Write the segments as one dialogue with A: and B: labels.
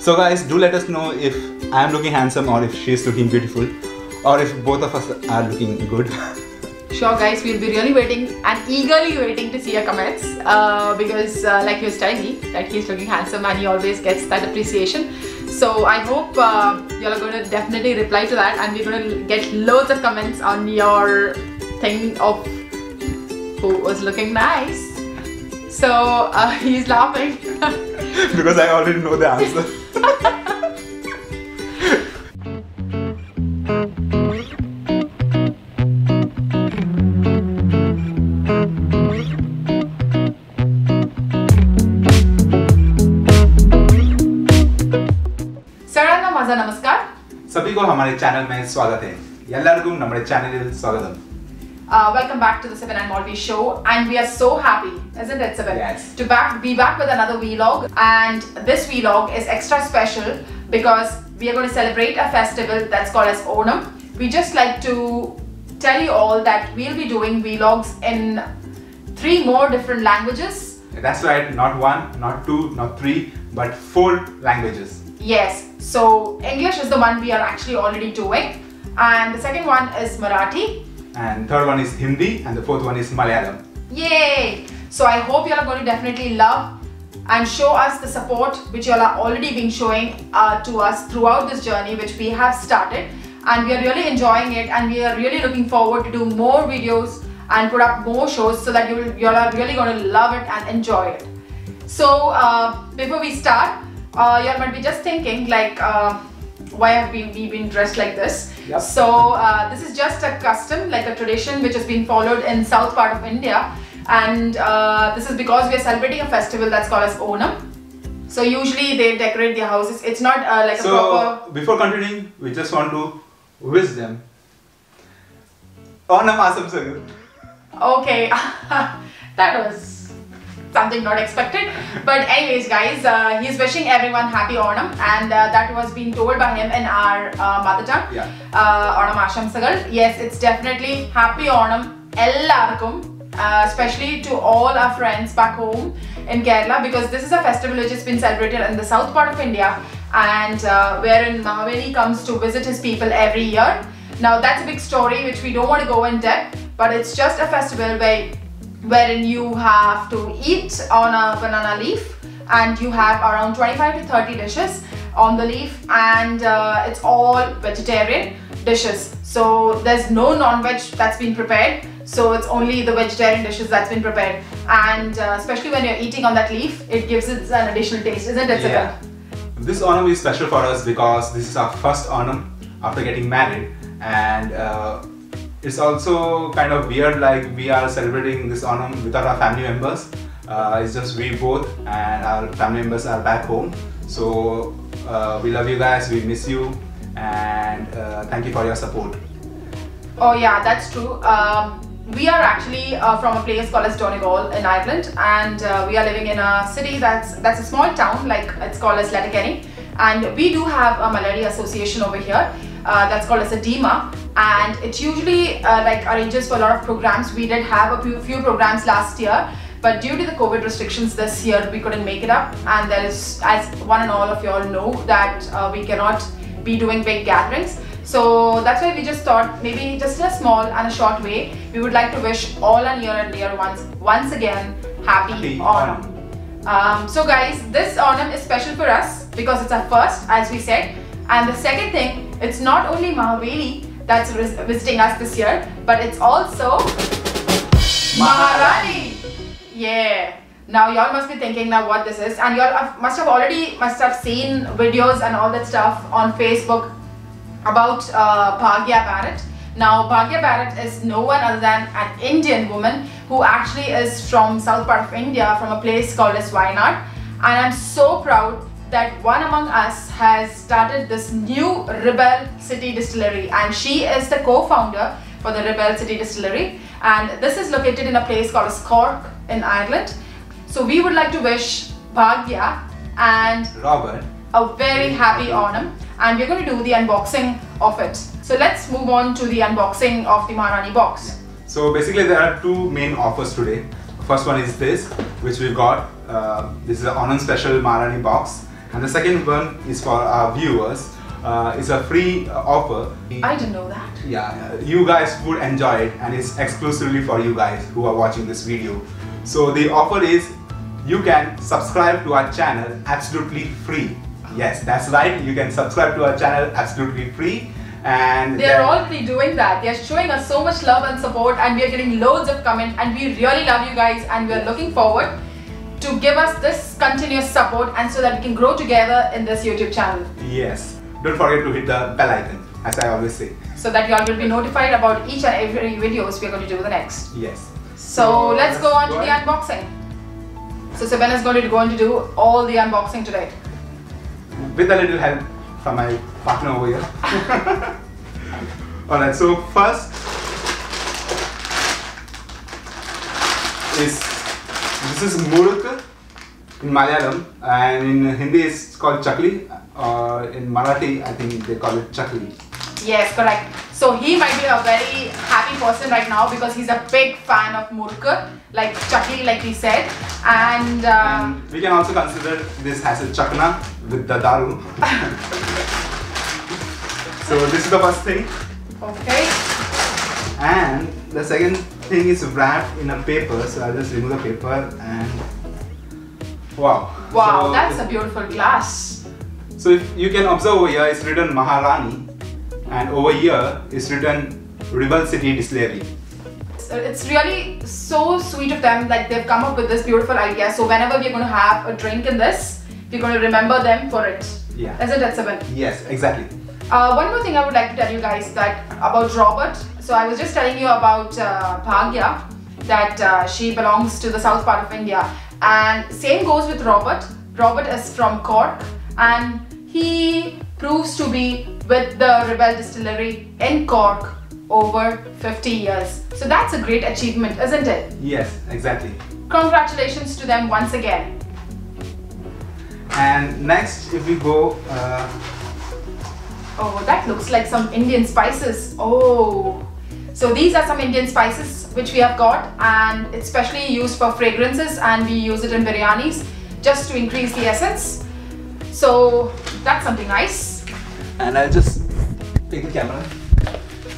A: So guys, do let us know if I am looking handsome or if she is looking beautiful, or if both of us are looking good.
B: Sure guys, we'll be really waiting and eagerly waiting to see your comments because like he was telling me that he's looking handsome and he always gets that appreciation. So I hope you all are going to definitely reply to that, and we're going to get loads of comments on your thing of who was looking nice. So he's laughing
A: because I already know the answer.
B: नमस्कार
A: सभी को हमारे channel में स्वागत है ಎಲ್ಲರಿಗೂ ನಮ್ಮ channel ಸ್ವಾಗತ.
B: Welcome back to the Sivan and Malvi show, and we are so happy, isn't it, Sivan?
A: Yes.
B: To be back with another vlog, and this vlog is extra special because we are going to celebrate a festival that's called as Onam. We just like to tell you all that we'll be doing vlogs in 3 more different languages.
A: That's right, not 1, not 2, not 3, but 4 languages.
B: Yes, so English is the one we are actually already doing, and the second one is Marathi,
A: and third one is Hindi, and the fourth one is Malayalam.
B: Yay! So I hope you all are going to definitely love and show us the support which you all are already been showing to us throughout this journey which we have started, and we are really enjoying it, and we are really looking forward to do more videos and put up more shows so that you all are really going to love it and enjoy it. So before we start, you all might be just thinking like why have we been dressed like this?
A: Yep.
B: So this is just a custom, like a tradition which has been followed in south part of India, and this is because we are celebrating a festival that's called as Onam. So usually they decorate their houses. It's not like a proper...
A: Before continuing, we just want to wish them Onam Asam Sagar.
B: Okay, that was something not expected, but anyways guys, he's wishing everyone happy Onam, and that was being told by him in our mother tongue.
A: Yeah.
B: Onam Ashamsagal. Yes, it's definitely happy Onam ellarkum, especially to all our friends back home in Kerala, because this is a festival which has been celebrated in the south part of India, and wherein Mahaveli comes to visit his people every year. Now that's a big story which we don't want to go in depth, but it's just a festival wherein you have to eat on a banana leaf, and you have around 25 to 30 dishes on the leaf, and it's all vegetarian dishes. So there's no non-veg that's been prepared, so it's only the vegetarian dishes that's been prepared, and especially when you're eating on that leaf, it gives it an additional taste, isn't it?
A: Yeah. This Onam is special for us because this is our first Onam after getting married, and it's also kind of weird, like we are celebrating this Onam without our family members. It's just we both, and our family members are back home. So we love you guys, we miss you, and thank you for your support.
B: Oh yeah, that's true. We are actually from a place called as Donegal in Ireland, and we are living in a city that's a small town, like it's called as Letterkenny, and we do have a Malayali association over here that's called as a DEMA, and it usually like arranges for a lot of programs. We did have a few programs last year, but due to the COVID restrictions this year we couldn't make it up, and there is, as one and all of you all know, that we cannot be doing big gatherings. So that's why we just thought maybe just in a small and a short way we would like to wish all our near and dear ones once again happy Onam. So guys, this Onam is special for us because it's our first, as we said, and the second thing, it's not only Mahaveli that's visiting us this year, but it's also Maharani. Yeah. Now y'all must be thinking now what this is, and y'all must have seen videos and all that stuff on Facebook about Bhagya Barrett. Now Bhagya Barrett is no one other than an Indian woman who actually is from south part of India, from a place called as Wayanad, and I'm so proud that one among us has started this new Rebel City Distillery, and she is the co-founder for the Rebel City Distillery, and this is located in a place called as Cork in Ireland. So we would like to wish Bhagya and
A: Robert
B: a very happy Onam, and we're going to do the unboxing of it. So let's move on to the unboxing of the Maharani box.
A: So basically there are 2 main offers today. First one is this, which we got. This is an Onam special Maharani box, And the second one is for our viewers. It's a free offer.
B: I didn't know that.
A: Yeah, you guys would enjoy it, and it's exclusively for you guys who are watching this video. So the offer is you can subscribe to our channel absolutely free. Yes, that's right. You can subscribe to our channel absolutely free. And
B: they are already doing that. They are showing us so much love and support, and we are getting loads of comments, and we really love you guys, and we are looking forward to give us this continuous support, and so that we can grow together in this YouTube channel.
A: Yes. Don't forget to hit the bell icon, as I always say.
B: So that you all will be notified about each and every videos we are going to do the next.
A: Yes.
B: So let's go on to the unboxing. So Sabina is going to do all the unboxing today.
A: With a little help from my partner over here. Alright, so first this is Muruk in Malayalam, and in Hindi it's called Chakli, or in Marathi I think they call it Chakli.
B: Yes, correct. So he might be a very happy person right now because he's a big fan of Muruk, like Chakli, like we said. And
A: we can also consider this as a chakna with the daru. So this is the first thing.
B: Okay.
A: And the second thing is wrapped in a paper. So I'll just remove the paper and wow.
B: Wow,
A: so
B: that's a beautiful glass.
A: So if you can observe over here, it's written Maharani, and over here it's written Rival City Distillery.
B: It's really so sweet of them, like they've come up with this beautiful idea. So whenever we're going to have a drink in this, we're going to remember them for it.
A: Yeah.
B: Isn't it, Sabin?
A: Yes, exactly.
B: One more thing I would like to tell you guys that about Robert. So I was just telling you about Bhagya, that she belongs to the south part of India, and same goes with Robert. Robert is from Cork, and he proves to be with the Rebel Distillery in Cork over 50 years. So that's a great achievement, isn't it?
A: Yes, exactly.
B: Congratulations to them once again.
A: And next, if we go
B: oh, that looks like some Indian spices. Oh, so these are some Indian spices which we have got, and it's specially used for fragrances, and we use it in biryanis just to increase the essence. So that's something nice.
A: and I'll just take the camera.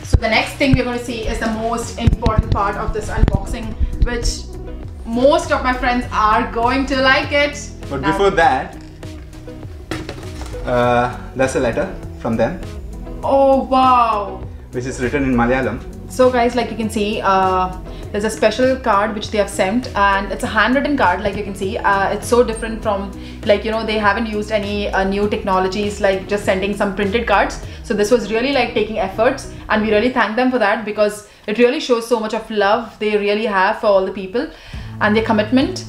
B: So the next thing we're going to see is the most important part of this unboxing, which most of my friends are going to like it.
A: But before that, there's a letter from them.
B: Oh wow!
A: Which is written in Malayalam.
B: So guys, like you can see, there's a special card which they have sent, and it's a handwritten card, like you can see. It's so different from, like, you know, they haven't used any new technologies like just sending some printed cards. So this was really like taking efforts, and we really thank them for that, because it really shows so much of love they really have for all the people and their commitment.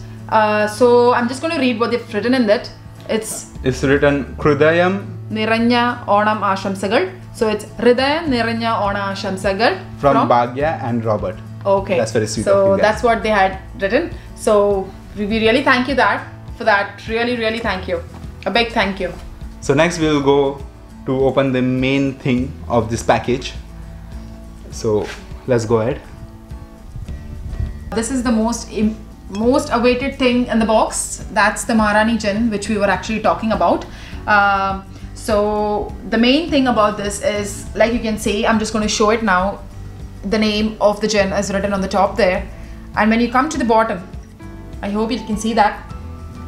B: So I'm just going to read what they've written in that. It's
A: written Krudayam
B: Niranya Onam Ashamsagal. So it's Hridaya Niranya Ona Ashamsagal
A: from Bhagya and Robert.
B: Okay.
A: That's very sweet
B: so
A: of you guys.
B: That's what they had written. So we really thank you for that. Really thank you. A big thank you.
A: So next we'll go to open the main thing of this package. So let's go ahead.
B: This is the most awaited thing in the box. That's the Maharani gin, which we were actually talking about. So the main thing about this is, like you can see, I'm just going to show it now. The name of the gin is written on the top there, and when you come to the bottom, I hope you can see that.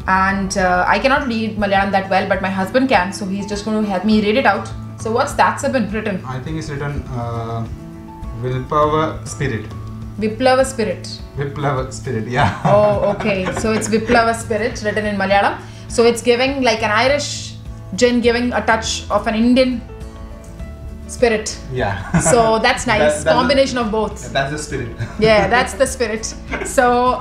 B: And I cannot read Malayalam that well, but my husband can, so he's just going to help me read it out. So what's that written?
A: I think it's written Willpower Spirit.
B: Viplava Spirit.
A: Viplava Spirit, yeah.
B: Oh, okay. So it's Viplava Spirit written in Malayalam. So it's giving like an Irish gin, giving a touch of an Indian spirit.
A: Yeah.
B: So that's nice. Combination of both.
A: That's the spirit.
B: Yeah, that's the spirit. So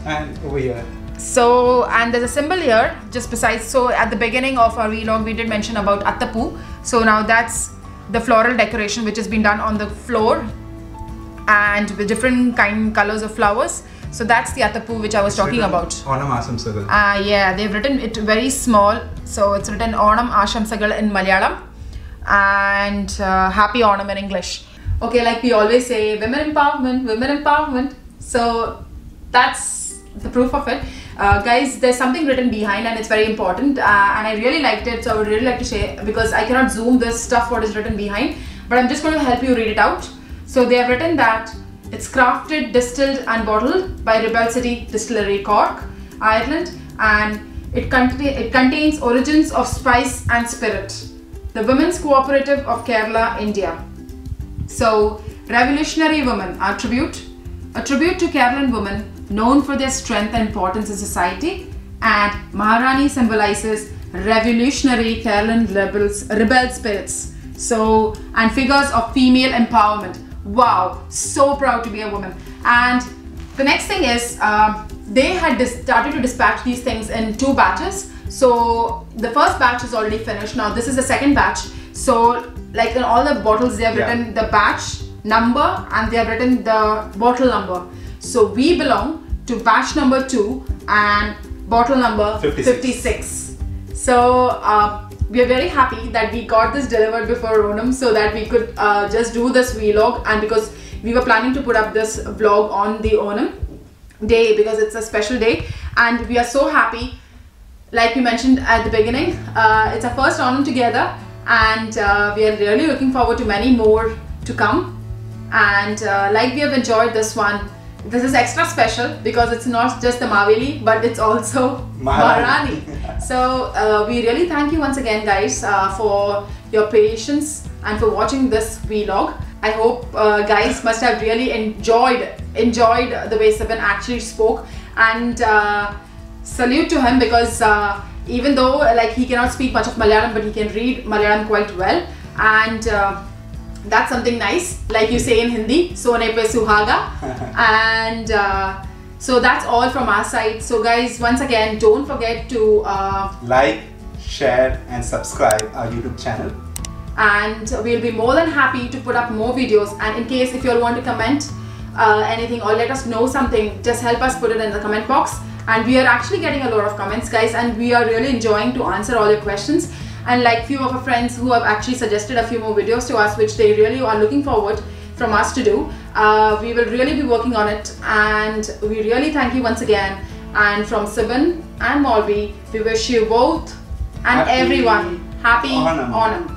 A: and over here.
B: So, and there's a symbol here just besides. So at the beginning of our vlog we did mention about Attapu. So now that's the floral decoration which has been done on the floor, and with different colors of flowers. So that's the Attapu which I was talking about.
A: Onam Ashamsagal.
B: Yeah, they've written it very small. So it's written Onam Ashamsagal in Malayalam, and Happy Onam in English. Okay, like we always say, women empowerment, women empowerment. So that's the proof of it. Guys, there's something written behind and it's very important, and I really liked it, so I would really like to share, because I cannot zoom this stuff what is written behind, but I'm just going to help you read it out. So they have written that it's crafted, distilled and bottled by Rebel City Distillery, Cork, Ireland, and it contains origins of spice and spirit. The Women's Cooperative of Kerala, India. So, Revolutionary Women, a tribute to Kerala women known for their strength and importance in society, and Maharani symbolizes revolutionary Kerala rebel spirits. So, and figures of female empowerment. Wow, so proud to be a woman. And the next thing is, they had started to dispatch these things in 2 batches. So the first batch is already finished. Now this is the second batch. So like in all the bottles, they have written the batch number and they have written the bottle number. So we belong to batch number 2 and bottle number 56. So we are very happy that we got this delivered before Onam, so that we could just do this vlog, and because we were planning to put up this vlog on the Onam day because it's a special day, and we are so happy. Like we mentioned at the beginning, it's our first Onam together, and we are really looking forward to many more to come. And like we have enjoyed this one, this is extra special because it's not just the Maveli, but it's also Maharani. So we really thank you once again, guys, for your patience and for watching this vlog. I hope guys must have really enjoyed the way Sivan actually spoke, and salute to him, because even though like he cannot speak much of Malayalam, but he can read Malayalam quite well, and that's something nice, like you say in Hindi, Sone pe suhaga. And so that's all from our side. So guys, once again, don't forget to
A: like, share and subscribe our YouTube channel.
B: And we'll be more than happy to put up more videos. And in case if you all want to comment anything or let us know something, just help us put it in the comment box. And we are actually getting a lot of comments, guys, and we are really enjoying to answer all your questions. And like few of our friends who have actually suggested a few more videos to us, which they really are looking forward from us to do, we will really be working on it. And we really thank you once again. And from Sivan and Maulvi, we wish you both and everyone happy Onam.